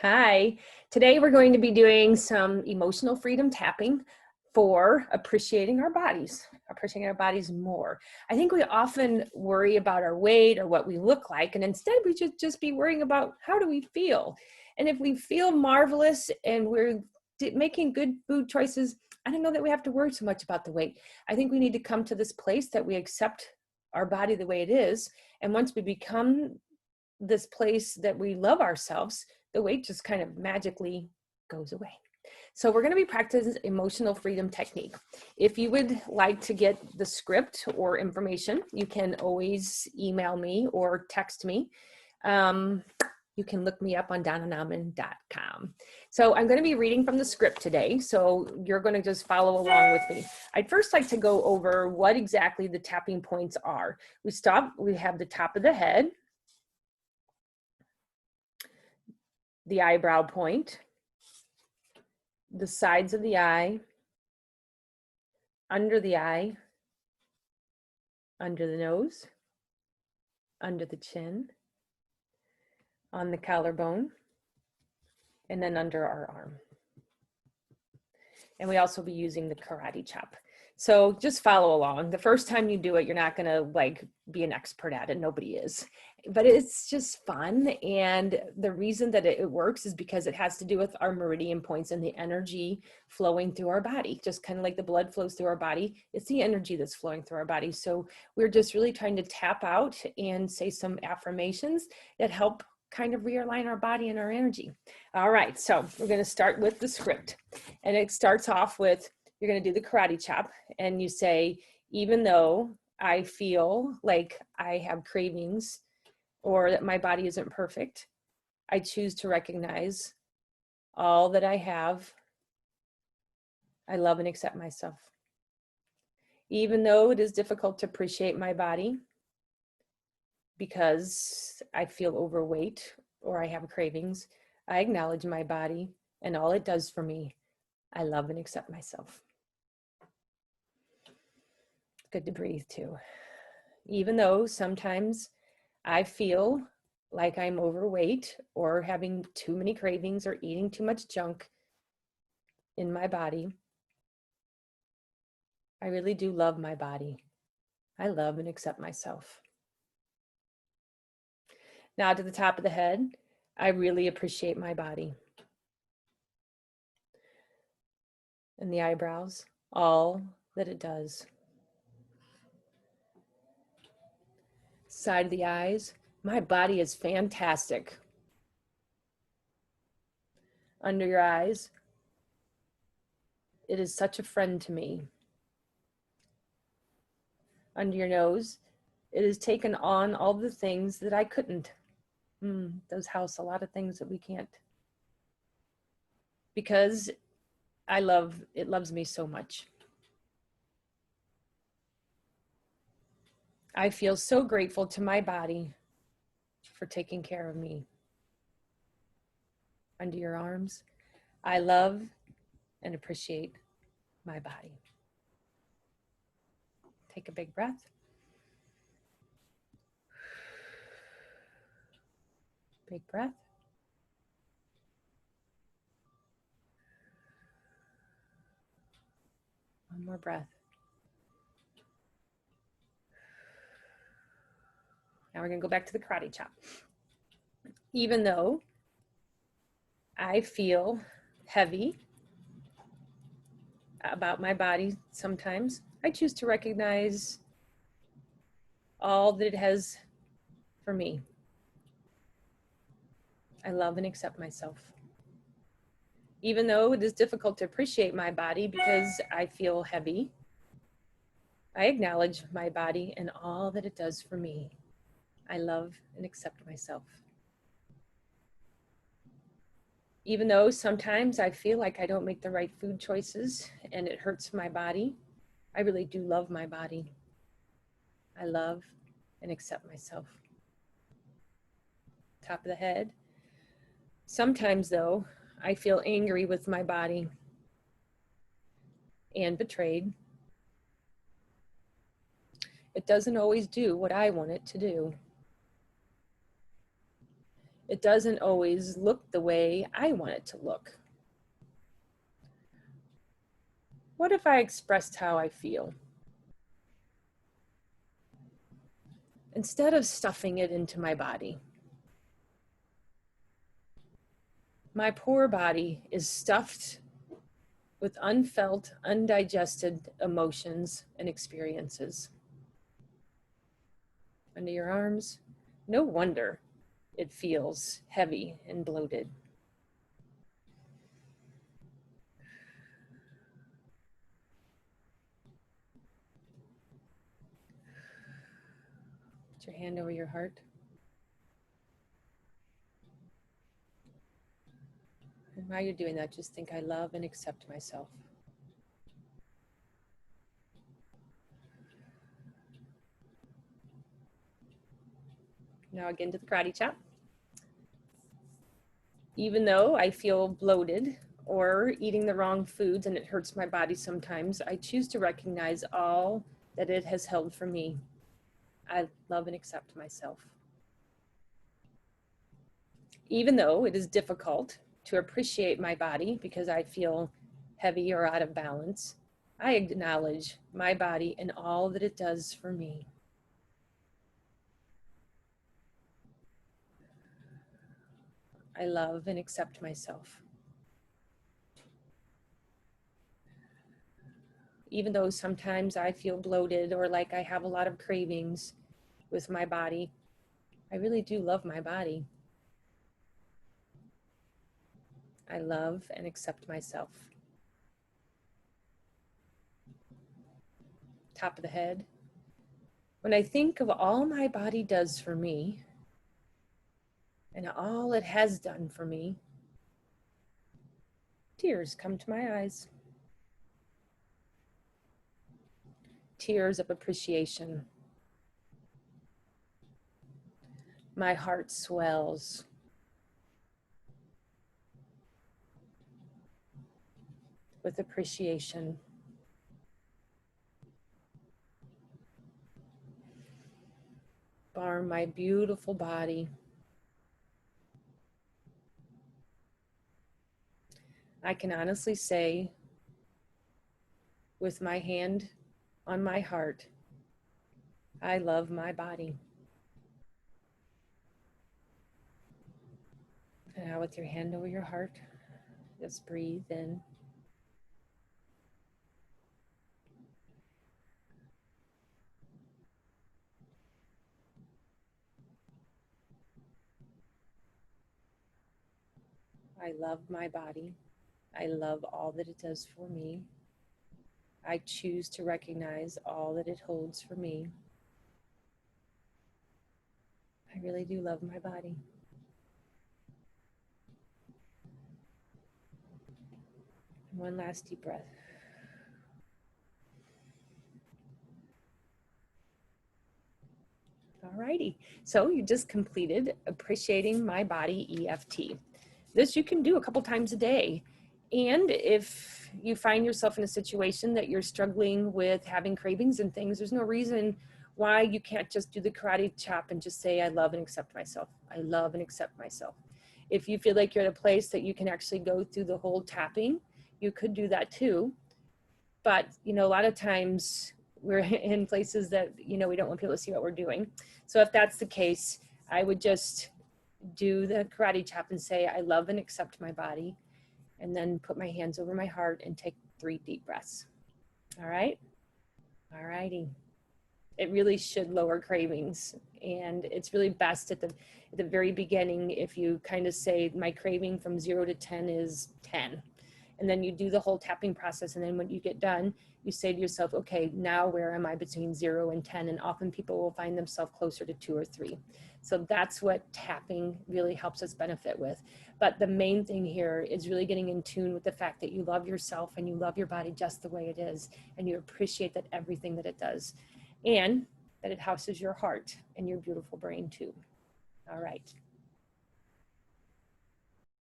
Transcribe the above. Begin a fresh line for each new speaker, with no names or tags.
Hi, today we're going to be doing some emotional freedom tapping for appreciating our bodies more. I think we often worry about our weight or what we look like, and instead we should just be worrying about how do we feel. And if we feel marvelous and we're making good food choices, I don't know that we have to worry so much about the weight. I think we need to come to this place that we accept our body the way it is. And once we become this place that we love ourselves, the weight just kind of magically goes away. So we're going to be practicing emotional freedom technique. If you would like to get the script or information, you can always email me or text me. You can look me up on donnanauman.com. So I'm going to be reading from the script today. So you're going to just follow along with me. I'd first like to go over what exactly the tapping points are. We have the top of the head, the eyebrow point, the sides of the eye, under the eye, under the nose, under the chin, on the collarbone, and then under our arm. And we also be using the karate chop. So just follow along. The first time you do it, you're not gonna be an expert at it. Nobody is. But it's just fun. And the reason that it works is because it has to do with our meridian points and the energy flowing through our body. Just kind of like the blood flows through our body, it's the energy that's flowing through our body. So we're just really trying to tap out and say some affirmations that help kind of realign our body and our energy. All right, so we're going to start with the script. And it starts off with, you're going to do the karate chop, and you say, even though I feel like I have cravings or that my body isn't perfect, I choose to recognize all that I have. I love and accept myself. Even though it is difficult to appreciate my body because I feel overweight or I have cravings, I acknowledge my body and all it does for me. I love and accept myself. Good to breathe too. Even though sometimes I feel like I'm overweight or having too many cravings or eating too much junk in my body, I really do love my body. I love and accept myself. Now to the top of the head, I really appreciate my body. And the eyebrows, all that it does. Side of the eyes, my body is fantastic. Under your eyes, it is such a friend to me. Under your nose, it has taken on all the things that I couldn't. Those house a lot of things that we can't. Because it loves me so much. I feel so grateful to my body for taking care of me. Under your arms, I love and appreciate my body. Take a big breath. Big breath. One more breath. Now we're going to go back to the karate chop. Even though I feel heavy about my body sometimes, I choose to recognize all that it has for me. I love and accept myself. Even though it is difficult to appreciate my body because I feel heavy, I acknowledge my body and all that it does for me. I love and accept myself. Even though sometimes I feel like I don't make the right food choices and it hurts my body, I really do love my body. I love and accept myself. Top of the head. Sometimes though, I feel angry with my body and betrayed. It doesn't always do what I want it to do. it doesn't always look the way I want it to look. What if I expressed how I feel? Instead of stuffing it into my body. My poor body is stuffed with unfelt, undigested emotions and experiences. Under your arms, no wonder it feels heavy and bloated. Put your hand over your heart. And while you're doing that, just think, I love and accept myself. Now again to the karate chop. Even though I feel bloated or eating the wrong foods and it hurts my body sometimes, I choose to recognize all that it has held for me. I love and accept myself. Even though it is difficult to appreciate my body because I feel heavy or out of balance, I acknowledge my body and all that it does for me. I love and accept myself. Even though sometimes I feel bloated or like I have a lot of cravings with my body, I really do love my body. I love and accept myself. Top of the head. When I think of all my body does for me and all it has done for me, tears come to my eyes. Tears of appreciation. My heart swells. With appreciation. Bar my beautiful body. I can honestly say, with my hand on my heart, I love my body. And now with your hand over your heart, just breathe in. I love my body. I love all that it does for me. I choose to recognize all that it holds for me. I really do love my body. And one last deep breath. Alrighty, so you just completed Appreciating My Body EFT. This you can do a couple times a day. And if you find yourself in a situation that you're struggling with having cravings and things, there's no reason why you can't just do the karate chop and just say, I love and accept myself. I love and accept myself. If you feel like you're at a place that you can actually go through the whole tapping, you could do that too. But, you know, a lot of times we're in places that, you know, we don't want people to see what we're doing. So if that's the case, I would just do the karate chop and say, I love and accept my body. And then put my hands over my heart and take 3 deep breaths. All right? All righty. It really should lower cravings. And it's really best at the very beginning if you kind of say, my craving from 0 to 10 is 10. And then you do the whole tapping process. And then when you get done, you say to yourself, okay, now where am I between 0 and 10? And often people will find themselves closer to 2 or 3. So that's what tapping really helps us benefit with. But the main thing here is really getting in tune with the fact that you love yourself and you love your body just the way it is. And you appreciate that everything that it does. And that it houses your heart and your beautiful brain too. All right.